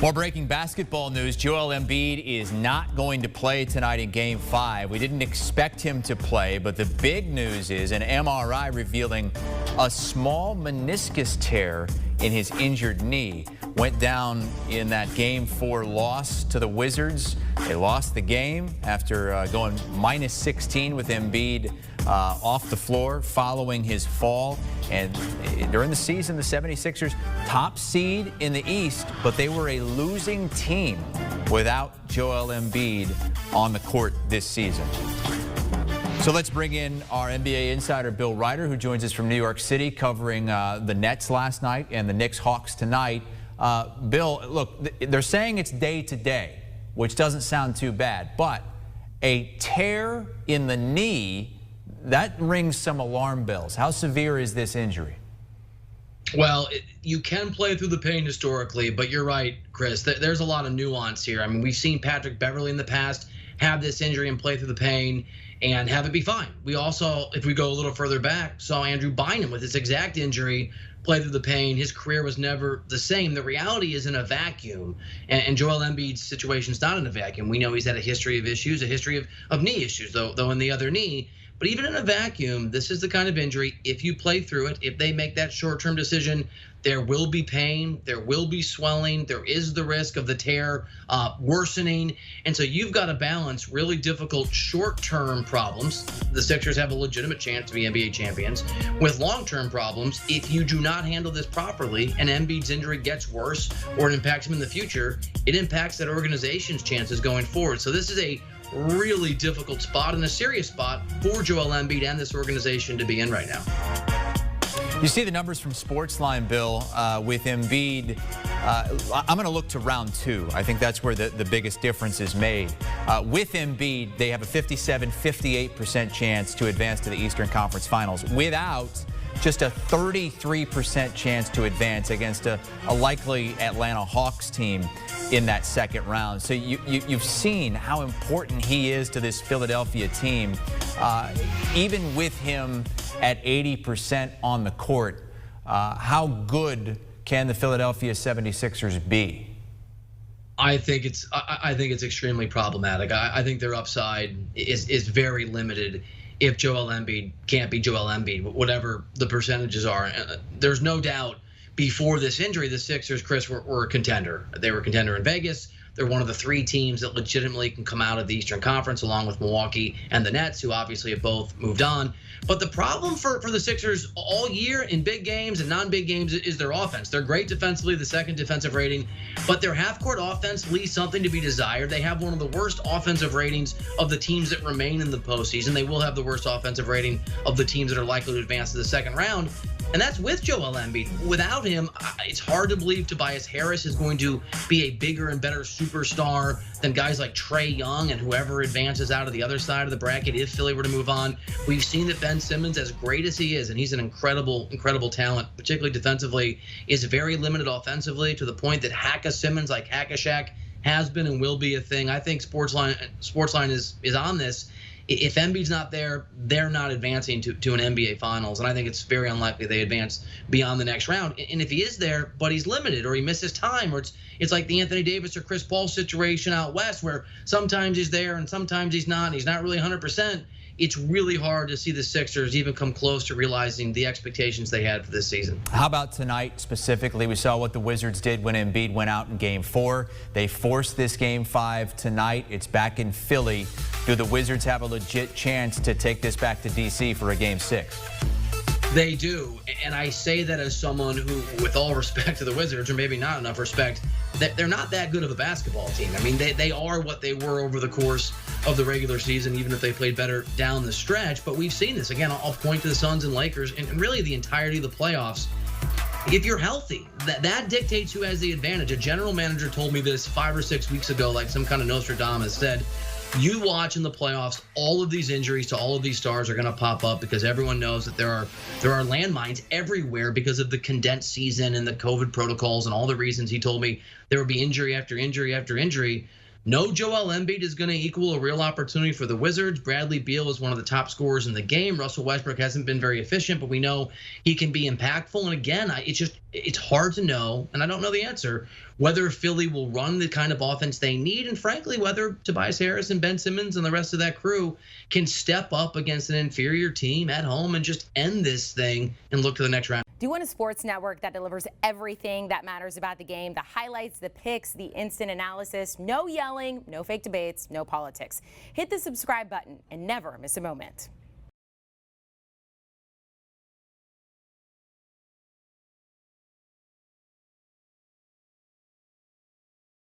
More breaking basketball news. Joel Embiid is not going to play tonight in Game 5. We didn't expect him to play, but the big news is an MRI revealing a small meniscus tear in his injured knee. Went down in that Game 4 loss to the Wizards. They lost the game after going minus 16 with Embiid off the floor following his fall. And during the season, the 76ers top seed in the East, but they were a losing team without Joel Embiid on the court this season. So let's bring in our NBA insider, Bill Reiter, who joins us from New York City, covering the Nets last night and the Knicks-Hawks tonight. Bill, look, they're saying it's day to day, which doesn't sound too bad, but a tear in the knee, that rings some alarm bells. How severe is this injury? Well, you can play through the pain historically, but you're right, Chris. There's a lot of nuance here. I mean, we've seen Patrick Beverley in the past have this injury and play through the pain and have it be fine. We also, if we go a little further back, saw Andrew Bynum with this exact injury play through the pain. His career was never the same. The reality is in a vacuum, and Joel Embiid's situation's not in a vacuum. We know he's had a history of issues, a history of knee issues, though in the other knee. But even in a vacuum, this is the kind of injury, if you play through it, if they make that short-term decision, there will be pain, there will be swelling, there is the risk of the tear worsening. And so you've got to balance really difficult short-term problems. The Sixers have a legitimate chance to be NBA champions with long-term problems. If you do not handle this properly and Embiid's injury gets worse or it impacts him in the future, it impacts that organization's chances going forward. So this is a really difficult spot and a serious spot for Joel Embiid and this organization to be in right now. You see the numbers from Sportsline, Bill, with Embiid. I'm going to look to round 2. I think that's where the biggest difference is made. With Embiid, they have a 57-58% chance to advance to the Eastern Conference Finals. Without, just a 33% chance to advance against a likely Atlanta Hawks team in that second round. So you've seen how important he is to this Philadelphia team. Even with him at 80% on the court, how good can the Philadelphia 76ers be? I think it's extremely problematic. I think their upside is very limited if Joel Embiid can't be Joel Embiid, whatever the percentages are. There's no doubt before this injury, the Sixers, Chris, were a contender. They were a contender in Vegas. They're one of the 3 teams that legitimately can come out of the Eastern Conference, along with Milwaukee and the Nets, who obviously have both moved on. But the problem for the Sixers all year in big games and non-big games is their offense. They're great defensively, the 2nd defensive rating, but their half-court offense leaves something to be desired. They have one of the worst offensive ratings of the teams that remain in the postseason. They will have the worst offensive rating of the teams that are likely to advance to the second round. And that's with Joel Embiid. Without him, it's hard to believe Tobias Harris is going to be a bigger and better superstar than guys like Trae Young and whoever advances out of the other side of the bracket if Philly were to move on. We've seen that Ben Simmons, as great as he is, and he's an incredible talent, particularly defensively, is very limited offensively to the point that Hack-a-Simmons, like Hack-a-Shaq, has been and will be a thing. I think Sportsline is on this. If Embiid's not there, they're not advancing to an NBA Finals, and I think it's very unlikely they advance beyond the next round. And if he is there, but he's limited or he misses time, or it's like the Anthony Davis or Chris Paul situation out west, where sometimes he's there and sometimes he's not, and he's not really 100%. It's really hard to see the Sixers even come close to realizing the expectations they had for this season. How about tonight specifically? We saw what the Wizards did when Embiid went out in Game 4. They forced this Game 5 tonight. It's back in Philly. Do the Wizards have a legit chance to take this back to D.C. for a Game 6? They do, and I say that as someone who, with all respect to the Wizards, or maybe not enough respect, that they're not that good of a basketball team. I mean, they are what they were over the course of the regular season, even if they played better down the stretch. But we've seen this. Again, I'll point to the Suns and Lakers and really the entirety of the playoffs. If you're healthy, that dictates who has the advantage. A general manager told me this 5 or 6 weeks ago, like some kind of Nostradamus, said, you watch in the playoffs, all of these injuries to all of these stars are going to pop up because everyone knows that there are landmines everywhere because of the condensed season and the COVID protocols and all the reasons. He told me there would be injury after injury after injury. No Joel Embiid is going to equal a real opportunity for the Wizards. Bradley Beal is one of the top scorers in the game. Russell Westbrook hasn't been very efficient, but we know he can be impactful. And again, it's hard to know, and I don't know the answer, whether Philly will run the kind of offense they need, and frankly, whether Tobias Harris and Ben Simmons and the rest of that crew can step up against an inferior team at home and just end this thing and look to the next round. Do you want a sports network that delivers everything that matters about the game? The highlights, the picks, the instant analysis, no yelling, no fake debates, no politics. Hit the subscribe button and never miss a moment.